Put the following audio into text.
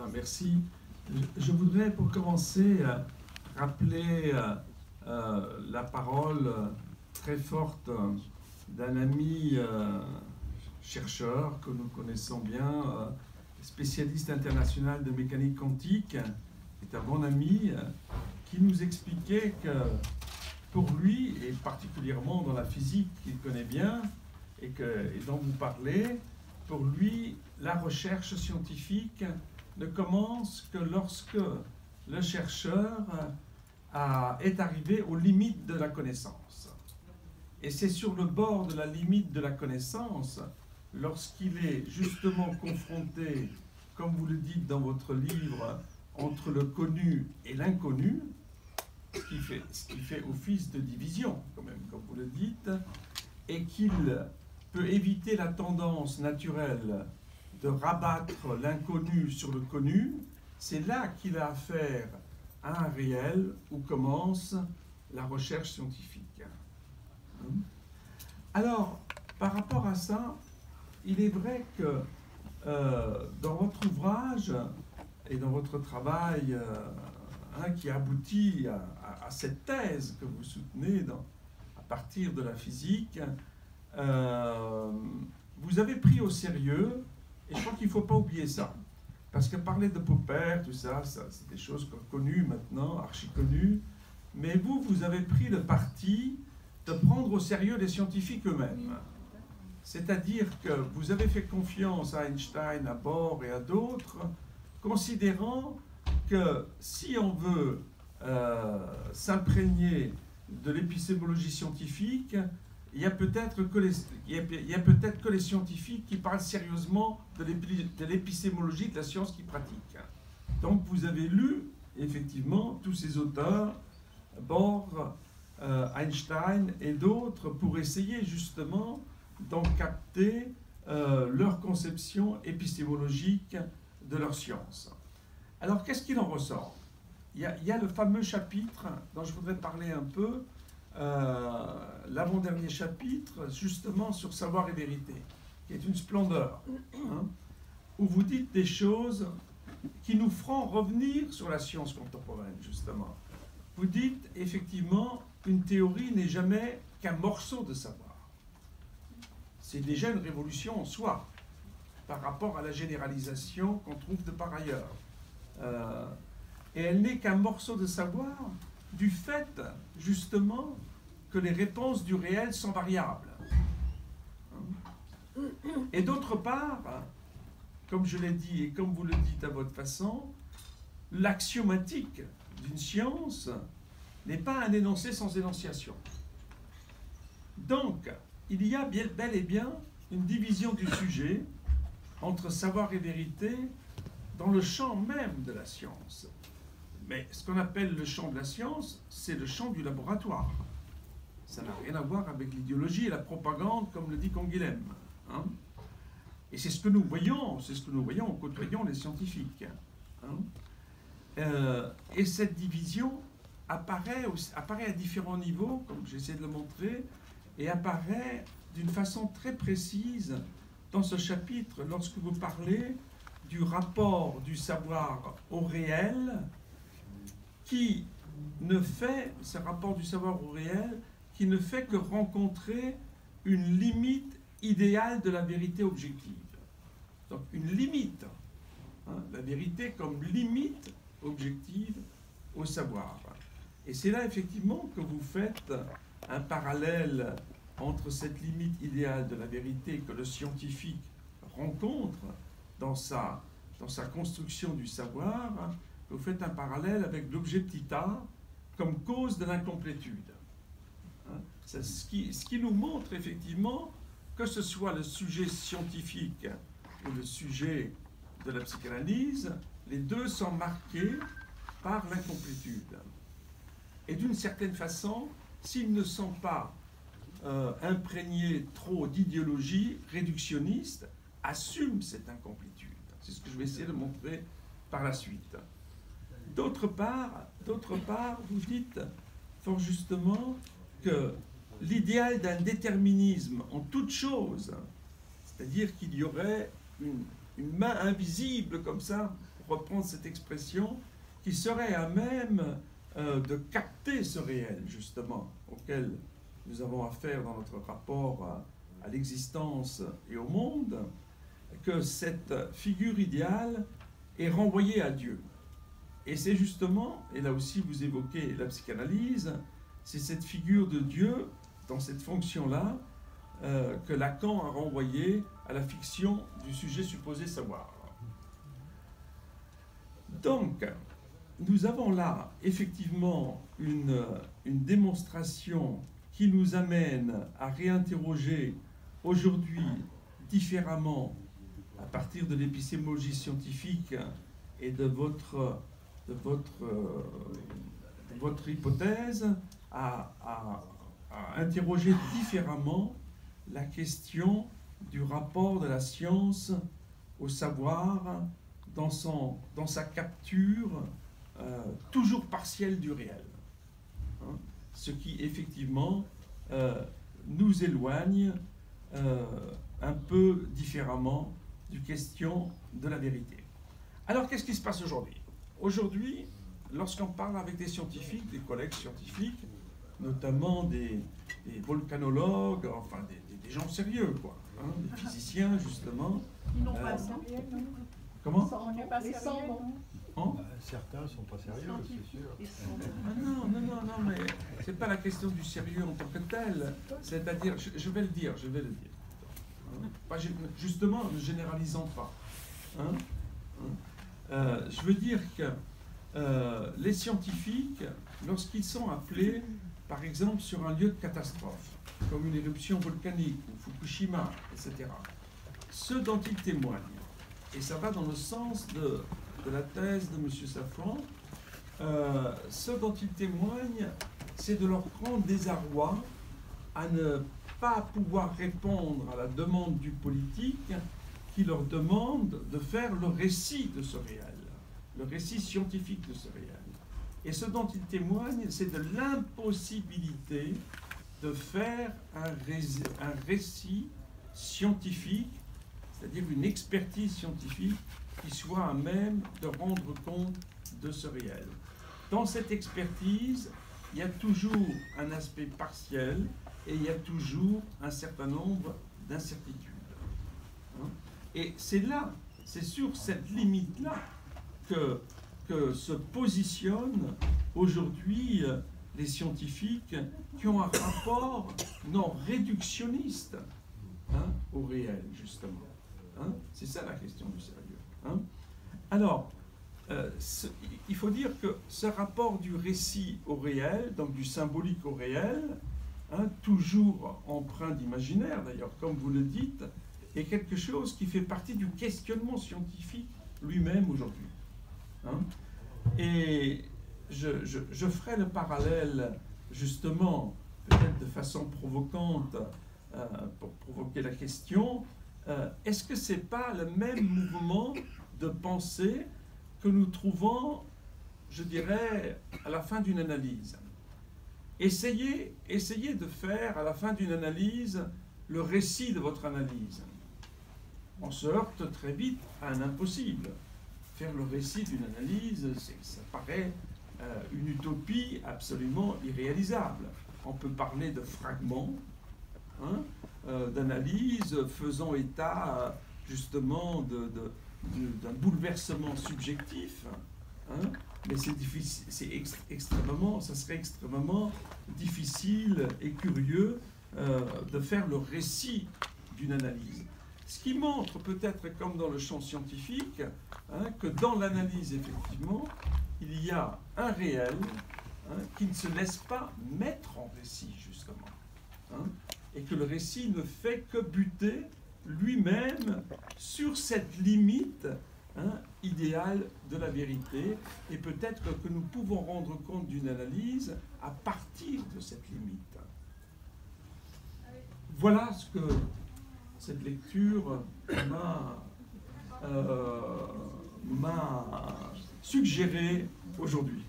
Bien, merci. Je voudrais pour commencer rappeler la parole très forte d'un ami chercheur que nous connaissons bien, spécialiste international de mécanique quantique, est un bon ami, qui nous expliquait que pour lui, et particulièrement dans la physique qu'il connaît bien et dont vous parlez, pour lui, la recherche scientifique ne commence que lorsque le chercheur est arrivé aux limites de la connaissance. Et c'est sur le bord de la limite de la connaissance, lorsqu'il est justement confronté, comme vous le dites dans votre livre, entre le connu et l'inconnu, ce qui fait office de division, quand même, comme vous le dites, et qu'il peut éviter la tendance naturelle de rabattre l'inconnu sur le connu, c'est là qu'il a affaire à un réel où commence la recherche scientifique. Alors, par rapport à ça, il est vrai que dans votre ouvrage et dans votre travail qui aboutit à cette thèse que vous soutenez à partir de la physique, vous avez pris au sérieux, et je crois qu'il ne faut pas oublier ça, parce que parler de Popper, tout ça c'est des choses connues maintenant, archi-connues, mais vous avez pris le parti de prendre au sérieux les scientifiques eux-mêmes. C'est-à-dire que vous avez fait confiance à Einstein, à Bohr et à d'autres, considérant que si on veut s'imprégner de l'épistémologie scientifique, il y a peut-être que les scientifiques qui parlent sérieusement de l'épistémologie de la science qu'ils pratiquent. Donc vous avez lu effectivement tous ces auteurs, Bohr, Einstein et d'autres, pour essayer justement d'en capter leur conception épistémologique de leur science. Alors qu'est-ce qu'il en ressort ? Il y a le fameux chapitre dont je voudrais parler un peu, l'avant-dernier chapitre, justement sur savoir et vérité, qui est une splendeur, où vous dites des choses qui nous feront revenir sur la science contemporaine, justement. Vous dites, effectivement, une théorie n'est jamais qu'un morceau de savoir. C'est déjà une révolution en soi, par rapport à la généralisation qu'on trouve de par ailleurs. Et elle n'est qu'un morceau de savoir du fait, justement, que les réponses du réel sont variables. Et d'autre part, comme je l'ai dit et comme vous le dites à votre façon, l'axiomatique d'une science n'est pas un énoncé sans énonciation. Donc, il y a bel et bien une division du sujet entre savoir et vérité dans le champ même de la science. Mais ce qu'on appelle le champ de la science, c'est le champ du laboratoire. Ça n'a rien à voir avec l'idéologie et la propagande, comme le dit Canguilhem. Et c'est ce que nous voyons, en côtoyant les scientifiques. Et cette division apparaît à différents niveaux, comme j'essaie de le montrer, et apparaît d'une façon très précise dans ce chapitre, lorsque vous parlez du rapport du savoir au réel, qui ne fait, ce rapport du savoir au réel, qui ne fait que rencontrer une limite idéale de la vérité objective. Donc une limite, la vérité comme limite objective au savoir. Et c'est là effectivement que vous faites un parallèle entre cette limite idéale de la vérité que le scientifique rencontre dans sa construction du savoir, vous faites un parallèle avec l'objet petit a comme cause de l'incomplétude. C'est ce qui nous montre effectivement que ce soit le sujet scientifique ou le sujet de la psychanalyse, les deux sont marqués par l'incomplétude. Et d'une certaine façon, s'ils ne sont pas imprégnés trop d'idéologie réductionniste, assument cette incomplétude. C'est ce que je vais essayer de montrer par la suite. D'autre part, vous dites fort justement que l'idéal d'un déterminisme en toute chose, c'est-à-dire qu'il y aurait une main invisible comme ça pour reprendre cette expression, qui serait à même de capter ce réel, justement, auquel nous avons affaire dans notre rapport à l'existence et au monde, que cette figure idéale est renvoyée à Dieu. Et c'est justement, et là aussi vous évoquez la psychanalyse, c'est cette figure de Dieu, dans cette fonction-là, que Lacan a renvoyée à la fiction du sujet supposé savoir. Donc, nous avons là effectivement une démonstration qui nous amène à réinterroger aujourd'hui différemment, à partir de l'épistémologie scientifique et de votre hypothèse, à interroger différemment la question du rapport de la science au savoir dans sa capture toujours partielle du réel. Hein, ce qui effectivement nous éloigne un peu différemment du question de la vérité. Alors qu'est-ce qui se passe aujourd'hui? Aujourd'hui, lorsqu'on parle avec des scientifiques, des collègues scientifiques, notamment des volcanologues, enfin des gens sérieux, quoi, hein, des physiciens justement. Ils n'ont pas sérieux, non? Comment? On n'est pas sérieux, non? Certains ne sont pas sérieux, c'est sûr. Ah non, mais c'est pas la question du sérieux en tant que tel. C'est-à-dire, je vais le dire. Hein? Pas, justement, ne généralisons pas. Hein? Je veux dire que les scientifiques, lorsqu'ils sont appelés, par exemple, sur un lieu de catastrophe, comme une éruption volcanique, ou Fukushima, etc., ce dont ils témoignent, et ça va dans le sens de la thèse de M. Safran, ce dont ils témoignent, c'est de leur grand désarroi à ne pas pouvoir répondre à la demande du politique qui leur demande de faire le récit de ce réel, le récit scientifique de ce réel. Et ce dont ils témoignent, c'est de l'impossibilité de faire un récit scientifique, c'est-à-dire une expertise scientifique qui soit à même de rendre compte de ce réel. Dans cette expertise, il y a toujours un aspect partiel et il y a toujours un certain nombre d'incertitudes. Et c'est là, c'est sur cette limite-là que se positionnent aujourd'hui les scientifiques qui ont un rapport non réductionniste au réel, justement. C'est ça la question du sérieux. Alors, il faut dire que ce rapport du récit au réel, donc du symbolique au réel, toujours empreint d'imaginaire d'ailleurs, comme vous le dites, est quelque chose qui fait partie du questionnement scientifique lui-même aujourd'hui. Et je ferai le parallèle, justement, peut-être de façon provocante, pour provoquer la question, est-ce que ce n'est pas le même mouvement de pensée que nous trouvons, je dirais, à la fin d'une analyse? Essayez de faire, à la fin d'une analyse, le récit de votre analyse. On se heurte très vite à un impossible. Faire le récit d'une analyse, ça paraît une utopie absolument irréalisable. On peut parler de fragments, d'analyse faisant état justement d'un bouleversement subjectif, mais c'est difficile, ça serait extrêmement difficile et curieux de faire le récit d'une analyse. Ce qui montre peut-être, comme dans le champ scientifique, que dans l'analyse, effectivement, il y a un réel qui ne se laisse pas mettre en récit, justement. Et que le récit ne fait que buter lui-même sur cette limite idéale de la vérité. Et peut-être que nous pouvons rendre compte d'une analyse à partir de cette limite. Voilà ce que cette lecture m'a suggéré aujourd'hui.